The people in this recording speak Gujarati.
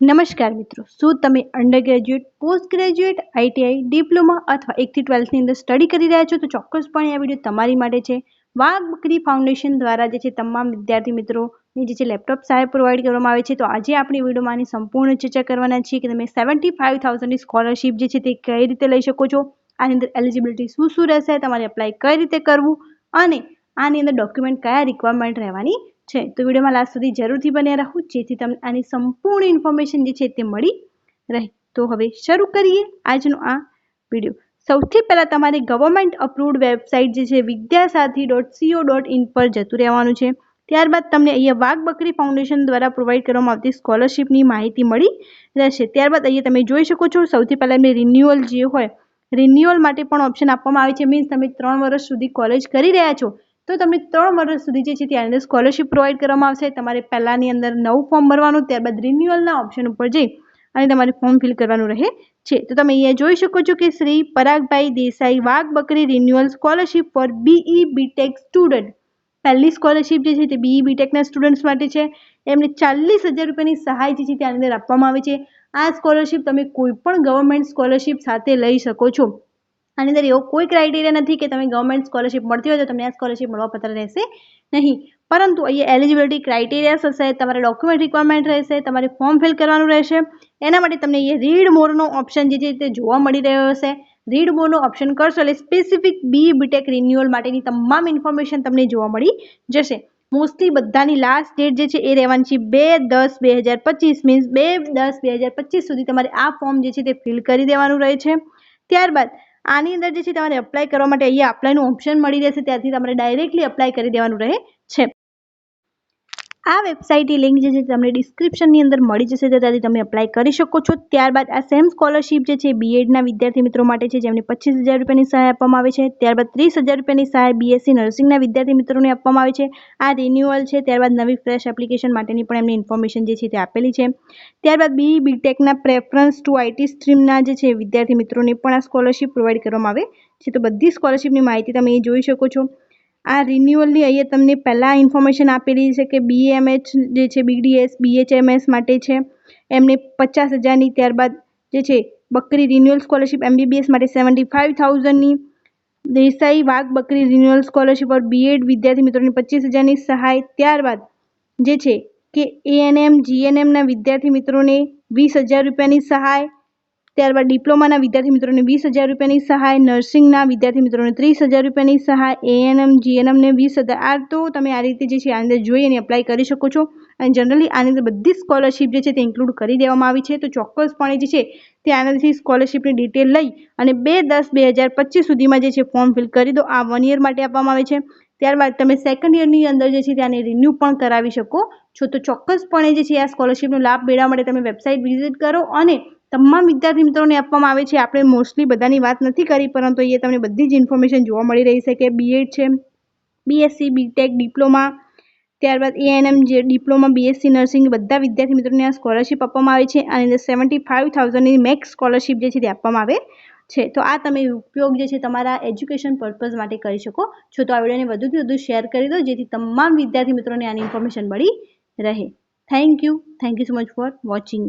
નમસ્કાર મિત્રો, શું તમે under graduate, post graduate, ITI, diploma અથવા 1 થી 12ની અંદર સ્ટડી કરી રહ્યા છો? તો ચોક્કસપણે આ વિડીયો તમારી માટે છે. વાઘ બકરી ફાઉન્ડેશન દ્વારા જે છે તમામ વિદ્યાર્થી મિત્રોની જે છે લેપટોપ સહાય પ્રોવાઈડ કરવામાં આવે છે. તો આજે આપણે વિડીયોમાં આની સંપૂર્ણ ચર્ચા કરવાના છીએ કે તમે 75,000ની સ્કોલરશિપ જે છે તે કઈ રીતે લઈ શકો છો, આની અંદર એલિજિબિલિટી શું શું રહેશે, તમારે એપ્લાય કઈ રીતે કરવું અને આની અંદર ડોક્યુમેન્ટ કયા રિક્વાયરમેન્ટ રહેવાની છે. તો વિડીયોમાં લાસ્ટ સુધી જરૂરથી બન્યા રહો જેથી તમને આની સંપૂર્ણ ઇન્ફોર્મેશન જે છે તે મળી રહે. તો હવે શરૂ કરીએ આજનો આ વિડીયો. સૌથી પહેલાં તમારે ગવર્મેન્ટ અપ્રુવડ વેબસાઇટ જે છે વિદ્યાસાથી.co.in પર જતું રહેવાનું છે. ત્યારબાદ તમને અહીંયા વાઘ બકરી ફાઉન્ડેશન દ્વારા પ્રોવાઈડ કરવામાં આવતી સ્કોલરશિપની માહિતી મળી રહેશે. ત્યારબાદ અહીંયા તમે જોઈ શકો છો સૌથી પહેલાં એમને રિન્યુઅલ જે હોય રિન્યુઅલ માટે પણ ઓપ્શન આપવામાં આવે છે. મીન્સ તમે 3 વર્ષ સુધી કોલેજ કરી રહ્યા છો તો તમને 3 વર્ષ સુધી જે છે ત્યાં અંદર સ્કોલરશિપ પ્રોવાઈડ કરવામાં આવશે. તમારે પહેલાંની અંદર નવું ફોર્મ ભરવાનું, ત્યારબાદ રિન્યુઅલના ઓપ્શન ઉપર જઈ અને તમારે ફોર્મ ફિલ કરવાનું રહે છે. તો તમે અહીંયા જોઈ શકો છો કે Shri પરાગભાઈ Desai Wagh Bakri renewal scholarship for BE BTech student. પહેલી સ્કોલરશિપ જે છે તે બીઈ બીટેકના સ્ટુડન્ટ્સ માટે છે. એમને 40,000 રૂપિયાની સહાય જે છે ત્યાં અંદર આપવામાં આવે છે. આ સ્કોલરશિપ તમે કોઈ પણ ગવર્મેન્ટ સ્કોલરશિપ સાથે લઈ શકો છો. આની અંદર એવો કોઈ ક્રાઇટેરિયા નથી કે તમે ગવર્મેન્ટ સ્કોલરશિપ મળતી હોય તો તમને આ સ્કોલરશિપ મળવાપાત્ર રહેશે નહીં. પરંતુ અહીંયા એલિજિબિલિટી ક્રાઇટેરિયાસ હશે, તમારે ડોક્યુમેન્ટ રિક્વાયરમેન્ટ રહેશે, તમારે ફોર્મ ફિલ કરવાનું રહેશે. એના માટે તમને અહીંયા રીડ મોરનો ઓપ્શન જે છે તે જોવા મળી રહ્યો હશે. રીડ મોરનો ઓપ્શન કરશો એટલે સ્પેસિફિક બી બીટેક રિન્યુઅલ માટેની તમામ ઇન્ફોર્મેશન તમને જોવા મળી જશે. મોસ્ટલી બધાની લાસ્ટ ડેટ જે છે એ રહેવાની છે 2/10/2025. મીન્સ 2/10/2025 સુધી તમારે આ ફોર્મ જે છે તે ફિલ કરી દેવાનું રહે છે. ત્યારબાદ આની અંદર જે છે તમારે એપ્લાય કરવા માટે અહીંયા એપ્લાયનું ઓપ્શન મળી રહેશે. ત્યારથી તમારે ડાયરેક્ટલી એપ્લાય કરી દેવાનું રહે છે. આ વેબસાઇટની લિંક જે છે તમને ડિસ્ક્રિપ્શનની અંદર મળી જશે, તો ત્યાંથી તમે એપ્લાય કરી શકો છો. ત્યારબાદ આ સેમ સ્કોલરશિપ જે છે બીએડના વિદ્યાર્થી મિત્રો માટે છે, જેમને 25,000 રૂપિયાની સહાય આપવામાં આવે છે. ત્યારબાદ 30,000 રૂપિયાની સહાય બીએસસી નર્સિંગના વિદ્યાર્થી મિત્રોને આપવામાં આવે છે. આ રિન્યુઅલ છે. ત્યારબાદ નવી ફ્રેશ એપ્લિકેશન માટેની પણ એમની ઇન્ફોર્મેશન જે છે તે આપેલી છે. ત્યારબાદ બીઈ બીટેકના પ્રેફરન્સ ટુ આઈટી સ્ટ્રીમના જે છે વિદ્યાર્થી મિત્રોને પણ આ સ્કોલરશિપ પ્રોવાઈડ કરવામાં આવે છે. તો બધી સ્કોલરશિપની માહિતી તમે અહીં જોઈ શકો છો. આ રિન્યુઅલની અહીંયા તમને પહેલાં ઇન્ફોર્મેશન આપેલી છે કે બીએમએચ જે છે બીડીએસ બીએચએમએસ માટે છે એમને 50,000ની. ત્યારબાદ જે છે બકરી રિન્યુઅલ સ્કોલરશિપ એમબીબીએસ માટે 75,000ની. Desai Wagh Bakri renewal scholarship four B Ed વિદ્યાર્થી મિત્રોને 25,000ની સહાય. ત્યારબાદ જે છે કે એએનએમ જીએનએમના વિદ્યાર્થી મિત્રોને 20,000 રૂપિયાની સહાય. ત્યારબાદ ડિપ્લોમાના વિદ્યાર્થી મિત્રોને 20,000 રૂપિયાની સહાય. નર્સિંગના વિદ્યાર્થી મિત્રોને 30,000 રૂપિયાની સહાય. એએનએમ જીએનએમને 20,000. આ તો તમે આ રીતે જે છે આની અંદર જોઈ અને એપ્લાય કરી શકો છો. અને જનરલી આની અંદર બધી સ્કોલરશિપ જે છે તે ઇન્ક્લુડ કરી દેવામાં આવી છે. તો ચોક્કસપણે જે છે તે આનાથી સ્કોલરશિપની ડિટેલ લઈ અને 2/10/2025 સુધીમાં જે છે ફોર્મ ફિલ કરી દો. આ 1 યર માટે આપવામાં આવે છે. ત્યારબાદ તમે સેકન્ડ યરની અંદર જે છે તેને રિન્યૂ પણ કરાવી શકો છો. તો ચોક્કસપણે જે છે આ સ્કોલરશિપનો લાભ મેળવવા માટે તમે વેબસાઇટ વિઝિટ કરો અને તમામ વિદ્યાર્થી મિત્રોને આપવામાં આવે છે. આપણે મોસ્ટલી બધાની વાત નથી કરી, પરંતુ અહીંયા તમને બધી જ ઇન્ફોર્મેશન જોવા મળી રહી છે કે બીએડ છે, બીએસસી બીટેક, ડિપ્લોમા, ત્યારબાદ એએનએમ જે ડિપ્લોમા બીએસસી નર્સિંગ બધા વિદ્યાર્થી મિત્રોને આ સ્કોલરશિપ આપવામાં આવે છે. આની અંદર 75,000ની મેક્સ સ્કોલરશિપ જે છે તે આપવામાં આવે છે. તો આ તમે ઉપયોગ જે છે તમારા એજ્યુકેશન પર્પઝ માટે કરી શકો છો. તો આ વિડીયોને વધુથી વધુ શેર કરી દો જેથી તમામ વિદ્યાર્થી મિત્રોને આની ઇન્ફોર્મેશન મળી રહે. Thank you so much for watching.